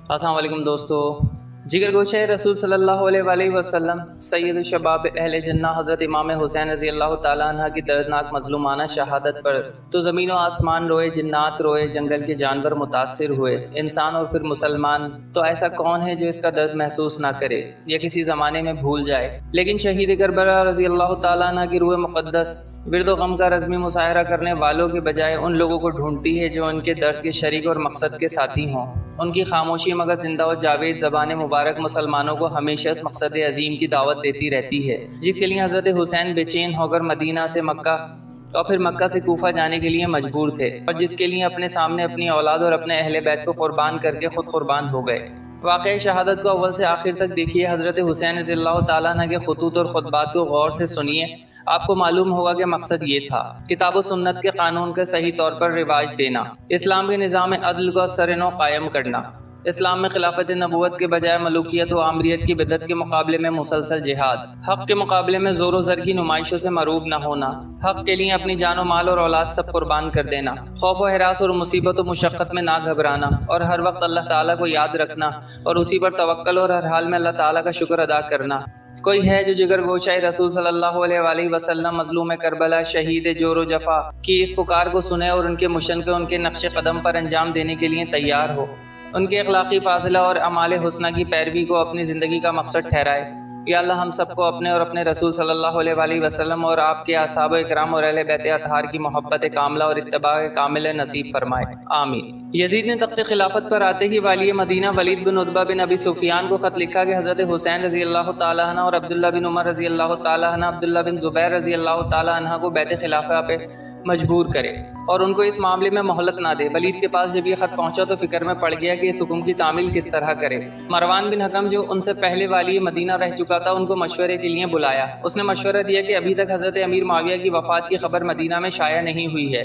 अस्सलाम वालेकुम दोस्तों। जिगर गोशे रसूल सल्लल्लाहु अलैहि वसल्लम सैयद शबाब अहले जन्ना हज़रत इमाम हुसैन रज़ी अल्लाह ताला अन्हा की दर्दनाक मज़लूमाना शहादत पर तो ज़मीन व आसमान रोए, जिन्नात रोए, जंगल के जानवर मुतासिर हुए, इंसान और फिर मुसलमान तो ऐसा कौन है जो इसका दर्द महसूस ना करे या किसी ज़माने में भूल जाए। लेकिन शहीद करबला रज़ी अल्लाह ताला अन्हा की रूह मुक़द्दस बिर्द गम का रज़मी मुसाहरा करने वालों के बजाय उन लोगों को ढूंढती है जो उनके दर्द के शरीक और मकसद के साथी हों। उनकी खामोशी मगर जिंदा व जावेद ज़बान मुबारक मुसलमानों को हमेशा इस मकसद अजीम की दावत देती रहती है जिसके लिए हज़रत हुसैन बेचैन होकर मदीना से मक्का और फिर मक्का से कूफा जाने के लिए मजबूर थे और जिसके लिए अपने सामने अपनी औलाद और अपने अहले बैत को कुर्बान करके खुद कुर्बान हो गए। वाक़ई शहादत को अव्वल से आखिर तक देखिए, हज़रत हुसैन रज़ियल्लाहु ताला अन्हु के खुतूत और खुतबात को गौर से सुनिए, आपको मालूम होगा कि मकसद ये था किताब व सुन्नत के कानून का सही तौर पर रिवाज देना, इस्लाम के निज़ाम अदल को असर-ए-नौ कायम करना, इस्लाम में खिलाफत नबूवत के बजाय मलूकियत व आमरियत की बिदअत के मुकाबले में मुसलसल जिहाद, हक़ के मुकाबले में ज़ोर व ज़र की नुमाइशों से मरूब न होना, हक़ के लिए अपनी जान व माल और औलाद सब कुर्बान कर देना, खौफ व हिरास और मुसीबत व मुशक्क़त में ना घबराना और हर वक्त अल्लाह ताला को याद रखना और उसी पर तवक्कल और हर हाल में अल्लाह ताला का शुक्र अदा करना। कोई है जो जिगर गोशाए रसूल सल्लल्लाहु अलैहि वसल्लम मज़लूम करबला शहीद जोर व जफ़ा की इस पुकार को सुने और उनके मुशन के उनके नक्श कदम पर अंजाम देने के लिए तैयार हो, उनके अखलाक़ी फ़ाज़िला और अमाल हुस्ना की पैरवी को अपनी ज़िंदगी का मकसद ठहराए। या अल्लाह हम सबको अपने और अपने रसूल सल्लल्लाहु अलैहि वसल्लम और आपके असहाब इकराम और अहले बैत अतहार की मोहब्बत कामिला और इत्तिबा कामिल नसीब फरमाए, आमीन। यजीद ने तख्त खिलाफत पर आते ही वाली मदीना वलीद बिन उतबा बिन अबी सुफियान को ख़त लिखा कि हज़रत हुसैन रज़ी अल्लाह ताला अन्हु और अब्दुल्ला बिन उमर रज़ी अल्लाह ताला अन्हु, अब्दुल्ला बिन ज़ुबैर रज़ी अल्लाह ताला अन्हु को बैत खिलाफा पे मजबूर करे और उनको इस मामले में मोहलत ना दे। वलीद के पास जब ये ख़त पहुंचा तो फिक्र में पड़ गया कि इस हुक्म की तामील किस तरह करे। मरवान बिन हकम जो उनसे पहले वाली मदीना रह चुका था, उनको मशवरे के लिए बुलाया। उसने मशवरा दिया कि अभी तक हज़रत अमीर मुआविया की वफ़ात की खबर मदीना में शाया नहीं हुई है,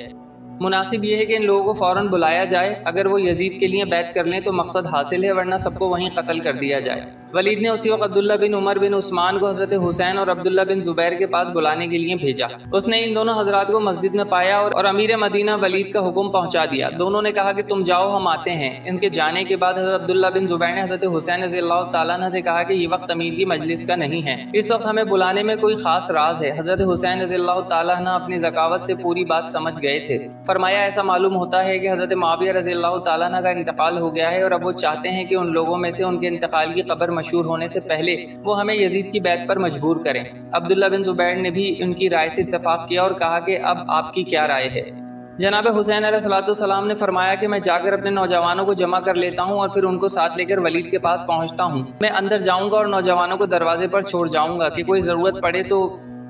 मुनासिब यह है कि इन लोगों को फ़ौरन बुलाया जाए। अगर वो यजीद के लिए बैत कर लें तो मकसद हासिल है, वरना सबको वहीं कत्ल कर दिया जाए। वलीद ने उसी वक्त अब्दुल्ला बिन उमर बिन उस्मान को हज़रत हुसैन और अब्दुल्ला बिन ज़ुबैर के पास बुलाने के लिए भेजा। उसने इन दोनों हजरात को मस्जिद में पाया और अमीर मदीना वलीद का हुक्म पहुंचा दिया। दोनों ने कहा कि तुम जाओ, हम आते हैं। इनके जाने के बाद हज़रत अब्दुल्ला बिन ज़ुबैर ने हज़रत हुसैन रज़ियल्लाहु ताला अन्हु से कहा कि ये वक्त अमीर की मजलिस का नहीं है, इस वक्त हमें बुलाने में कोई खास राज है। हज़रत हुसैन रज़ियल्लाहु ताला अन्हु अपनी ज़कावत से पूरी बात समझ गए थे। फरमाया, ऐसा मालूम होता है कि हज़रत मुआविया रज़ियल्लाहु ताला अन्हु का इंतकाल हो गया है और अब वो चाहते हैं कि उन लोगों में से उनके इंतकाल की खबर मशहूर होने से पहले वो हमें यजीद की बैत पर मजबूर करें। अब्दुल्ला बिन ज़ुबैर ने भी उनकी राय से इत्तेफाक किया और कहा कि अब आपकी क्या राय है। जनाब हुसैन अलैहिस्सलाम ने फरमाया कि मैं जाकर अपने नौजवानों को जमा कर लेता हूँ और फिर उनको साथ लेकर वलीद के पास पहुँचता हूँ। मैं अंदर जाऊँगा और नौजवानों को दरवाजे पर छोड़ जाऊँगा कि कोई ज़रूरत पड़े तो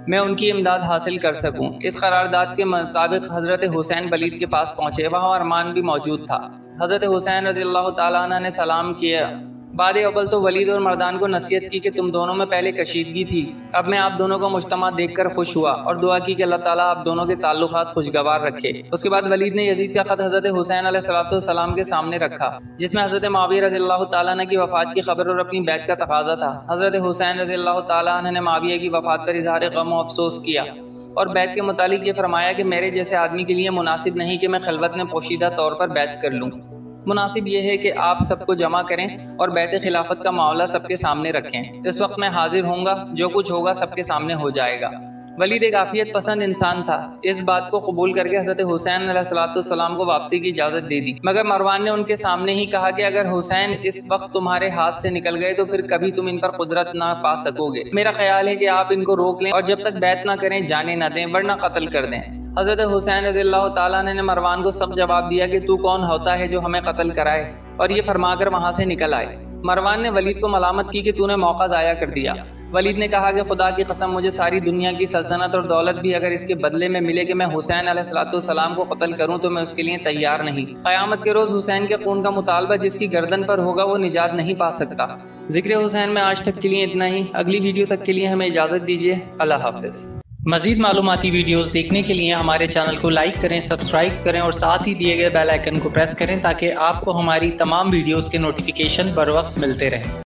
मैं उनकी इमदाद हासिल कर सकूं। इस करारदाद के मुताबिक हज़रत हुसैन वलीद के पास पहुँचे। वहाँ अरमान भी मौजूद था। हज़रत हुसैन रज़ियल्लाहु ताला अन्हु ने सलाम किया। बाद अव्वल तो वलीद और मर्दान को नसीहत की कि तुम दोनों में पहले कशीदगी थी, अब मैं आप दोनों को मुज्तमा देखकर खुश हुआ और दुआ की कि अल्लाह ताला आप दोनों के ताल्लुकात खुशगवार रखे। उसके बाद वलीद ने यजीद का ख़त हज़रत हुसैन अलैहिस्सलाम के सामने रखा, जिसमें हज़रत मुआविया रज़ियल्लाहु ताला अन्हु की वफ़ात की खबर और अपनी बैत का तकाज़ा था। हज़रत हुसैन रज़ियल्लाहु ताला अन्हु ने मुआविया की वफ़ात पर इज़हार गम और अफसोस किया और बैत के मुतालिक ये फरमाया कि मेरे जैसे आदमी के लिए मुनासिब नहीं कि मैं खिलवत में पोशीदा तौर पर बैत कर लूँ। मुनासिब यह है कि आप सबको जमा करें और बैत खिलाफत का मामला सबके सामने रखें। इस वक्त मैं हाजिर होऊंगा, जो कुछ होगा सबके सामने हो जाएगा। वलीद एक आफियत पसंद इंसान था। इस बात को कबूल करके हज़रत हुसैन अलैहिस्सलाम को वापसी की इजाज़त दे दी, मगर मरवान ने उनके सामने ही कहा कि अगर हुसैन इस वक्त तुम्हारे हाथ से निकल गए तो फिर कभी तुम इन पर कुदरत ना पा सकोगे। मेरा ख्याल है कि आप इनको रोक लें और जब तक बैत ना करें जाने ना दें, वरना कत्ल कर दें। हज़रत हुसैन रज़ियल्लाहु ताला अन्हु ने मरवान को सब जवाब दिया कि तू कौन होता है जो हमें कत्ल कराए, और ये फरमाकर वहाँ से निकल आए। मरवान ने वलीद को मलामत की कि तूने मौका ज़ाया कर दिया। वलीद ने कहा कि खुदा की कसम, मुझे सारी दुनिया की सल्तनत और दौलत भी अगर इसके बदले में मिले कि मैं हुसैन अलैहिस्सलाम को कत्ल करूं तो मैं उसके लिए तैयार नहीं। क़यामत के रोज़ हुसैन के खून का मुतालबा जिसकी गर्दन पर होगा वो निजात नहीं पा सकता। ज़िक्र हुसैन में आज तक के लिए इतना ही। अगली वीडियो तक के लिए हमें इजाज़त दीजिए। अल्लाह हाफ़िज़। मज़ीद मालूमाती वीडियोस देखने के लिए हमारे चैनल को लाइक करें, सब्सक्राइब करें और साथ ही दिए गए बेल आइकन को प्रेस करें ताकि आपको हमारी तमाम वीडियोस के नोटिफिकेशन बर वक्त मिलते रहें।